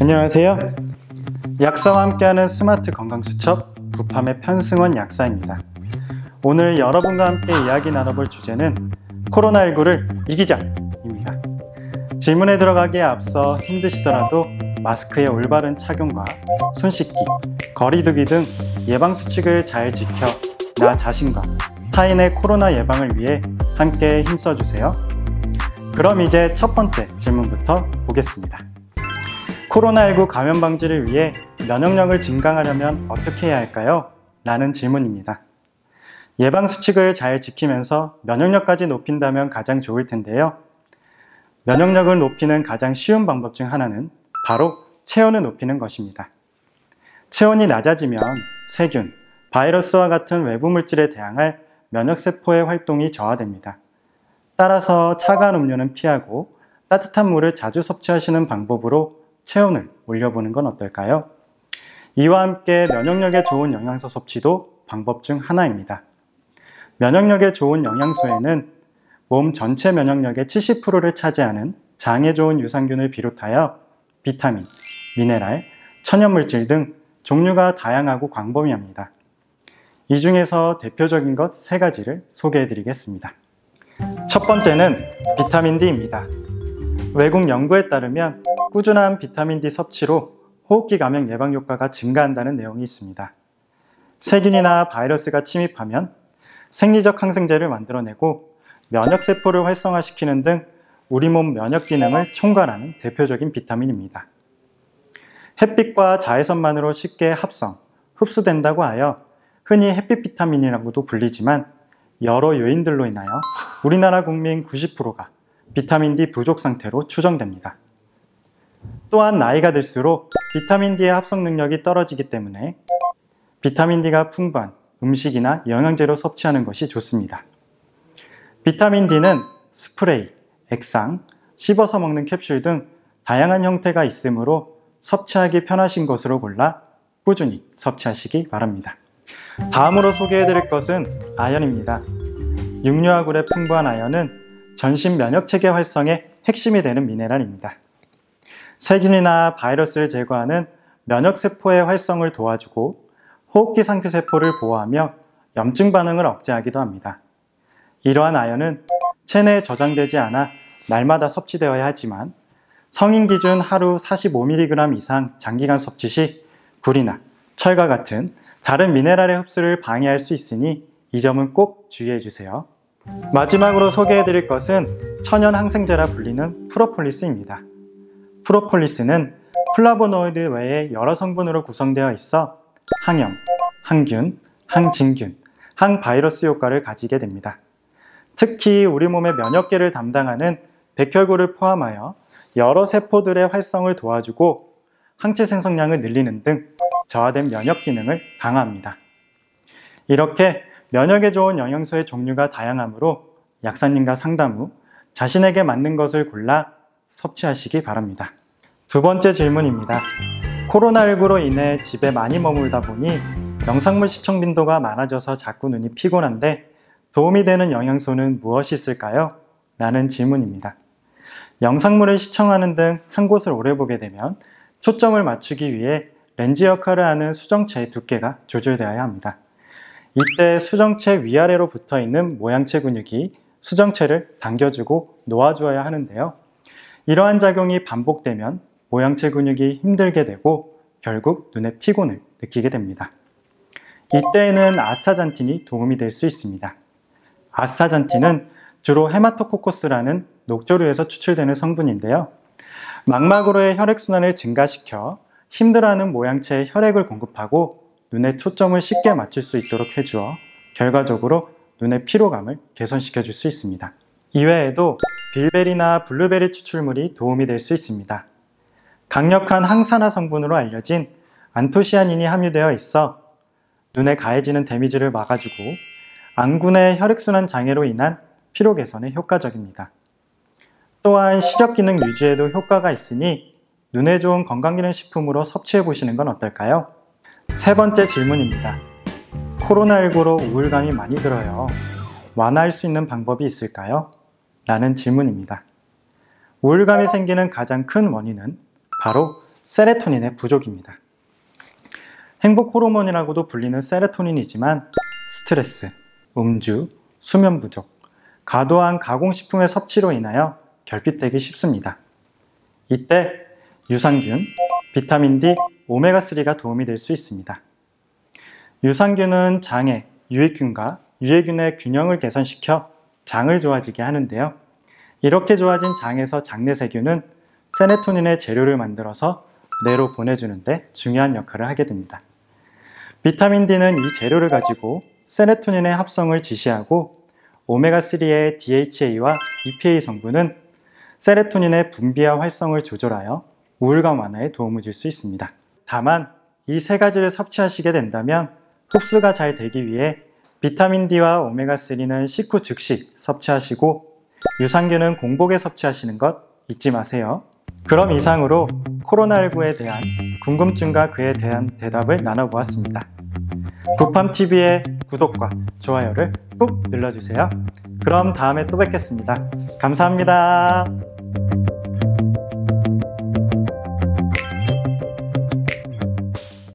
안녕하세요. 약사와 함께하는 스마트 건강수첩 구팜의 편승원 약사입니다. 오늘 여러분과 함께 이야기 나눠볼 주제는 코로나19를 이기자입니다. 질문에 들어가기에 앞서 힘드시더라도 마스크의 올바른 착용과 손 씻기, 거리 두기 등 예방수칙을 잘 지켜 나 자신과 타인의 코로나 예방을 위해 함께 힘써주세요. 그럼 이제 첫 번째 질문부터 보겠습니다. 코로나19 감염 방지를 위해 면역력을 증강하려면 어떻게 해야 할까요? 라는 질문입니다. 예방수칙을 잘 지키면서 면역력까지 높인다면 가장 좋을 텐데요. 면역력을 높이는 가장 쉬운 방법 중 하나는 바로 체온을 높이는 것입니다. 체온이 낮아지면 세균, 바이러스와 같은 외부 물질에 대항할 면역세포의 활동이 저하됩니다. 따라서 차가운 음료는 피하고 따뜻한 물을 자주 섭취하시는 방법으로 체온을 올려보는 건 어떨까요? 이와 함께 면역력에 좋은 영양소 섭취도 방법 중 하나입니다. 면역력에 좋은 영양소에는 몸 전체 면역력의 70%를 차지하는 장에 좋은 유산균을 비롯하여 비타민, 미네랄, 천연물질 등 종류가 다양하고 광범위합니다. 이 중에서 대표적인 것 3가지를 소개해 드리겠습니다. 첫 번째는 비타민 D입니다. 외국 연구에 따르면 꾸준한 비타민 D 섭취로 호흡기 감염 예방 효과가 증가한다는 내용이 있습니다. 세균이나 바이러스가 침입하면 생리적 항생제를 만들어내고 면역세포를 활성화시키는 등 우리 몸 면역 기능을 총괄하는 대표적인 비타민입니다. 햇빛과 자외선만으로 쉽게 합성, 흡수된다고 하여 흔히 햇빛 비타민이라고도 불리지만 여러 요인들로 인하여 우리나라 국민 90%가 비타민 D 부족 상태로 추정됩니다. 또한 나이가 들수록 비타민 D의 합성 능력이 떨어지기 때문에 비타민 D가 풍부한 음식이나 영양제로 섭취하는 것이 좋습니다. 비타민 D는 스프레이, 액상, 씹어서 먹는 캡슐 등 다양한 형태가 있으므로 섭취하기 편하신 것으로 골라 꾸준히 섭취하시기 바랍니다. 다음으로 소개해드릴 것은 아연입니다. 육류아굴에 풍부한 아연은 전신 면역체계 활성의 핵심이 되는 미네랄입니다. 세균이나 바이러스를 제거하는 면역세포의 활성을 도와주고 호흡기 상표세포를 보호하며 염증 반응을 억제하기도 합니다. 이러한 아연은 체내에 저장되지 않아 날마다 섭취되어야 하지만 성인 기준 하루 45mg 이상 장기간 섭취 시 굴이나 철과 같은 다른 미네랄의 흡수를 방해할 수 있으니 이 점은 꼭 주의해 주세요. 마지막으로 소개해 드릴 것은 천연 항생제라 불리는 프로폴리스입니다. 프로폴리스는 플라보노이드 외에 여러 성분으로 구성되어 있어 항염, 항균, 항진균, 항바이러스 효과를 가지게 됩니다. 특히 우리 몸의 면역계를 담당하는 백혈구를 포함하여 여러 세포들의 활성을 도와주고 항체 생성량을 늘리는 등 저하된 면역 기능을 강화합니다. 이렇게 면역에 좋은 영양소의 종류가 다양하므로 약사님과 상담 후 자신에게 맞는 것을 골라 섭취하시기 바랍니다. 두 번째 질문입니다. 코로나19로 인해 집에 많이 머물다 보니 영상물 시청 빈도가 많아져서 자꾸 눈이 피곤한데 도움이 되는 영양소는 무엇이 있을까요? 라는 질문입니다. 영상물을 시청하는 등 한 곳을 오래 보게 되면 초점을 맞추기 위해 렌즈 역할을 하는 수정체의 두께가 조절되어야 합니다. 이때 수정체 위아래로 붙어 있는 모양체 근육이 수정체를 당겨주고 놓아주어야 하는데요. 이러한 작용이 반복되면 모양체 근육이 힘들게 되고 결국 눈의 피곤을 느끼게 됩니다. 이때에는 아스타잔틴이 도움이 될 수 있습니다. 아스타잔틴은 주로 헤마토코코스라는 녹조류에서 추출되는 성분인데요. 망막으로의 혈액순환을 증가시켜 힘들어하는 모양체에 혈액을 공급하고 눈의 초점을 쉽게 맞출 수 있도록 해주어 결과적으로 눈의 피로감을 개선시켜 줄 수 있습니다. 이외에도 빌베리나 블루베리 추출물이 도움이 될 수 있습니다. 강력한 항산화 성분으로 알려진 안토시아닌이 함유되어 있어 눈에 가해지는 데미지를 막아주고 안군의 혈액순환 장애로 인한 피로 개선에 효과적입니다. 또한 시력 기능 유지에도 효과가 있으니 눈에 좋은 건강기능식품으로 섭취해 보시는 건 어떨까요? 세 번째 질문입니다. 코로나19로 우울감이 많이 들어요. 완화할 수 있는 방법이 있을까요? 라는 질문입니다. 우울감이 생기는 가장 큰 원인은 바로 세로토닌의 부족입니다. 행복 호르몬이라고도 불리는 세로토닌이지만 스트레스, 음주, 수면 부족, 과도한 가공식품의 섭취로 인하여 결핍되기 쉽습니다. 이때 유산균, 비타민 D, 오메가3가 도움이 될 수 있습니다. 유산균은 장에 유익균과 유해균의 균형을 개선시켜 장을 좋아지게 하는데요. 이렇게 좋아진 장에서 장내세균은 세로토닌의 재료를 만들어서 뇌로 보내주는데 중요한 역할을 하게 됩니다. 비타민 D는 이 재료를 가지고 세로토닌의 합성을 지시하고 오메가3의 DHA와 EPA 성분은 세로토닌의 분비와 활성을 조절하여 우울감 완화에 도움을 줄 수 있습니다. 다만 이 세 가지를 섭취하시게 된다면 흡수가 잘 되기 위해 비타민 D와 오메가3는 식후 즉시 섭취하시고 유산균은 공복에 섭취하시는 것 잊지 마세요. 그럼 이상으로 코로나19에 대한 궁금증과 그에 대한 대답을 나눠보았습니다. 부팜TV의 구독과 좋아요를 꾹 눌러주세요. 그럼 다음에 또 뵙겠습니다. 감사합니다.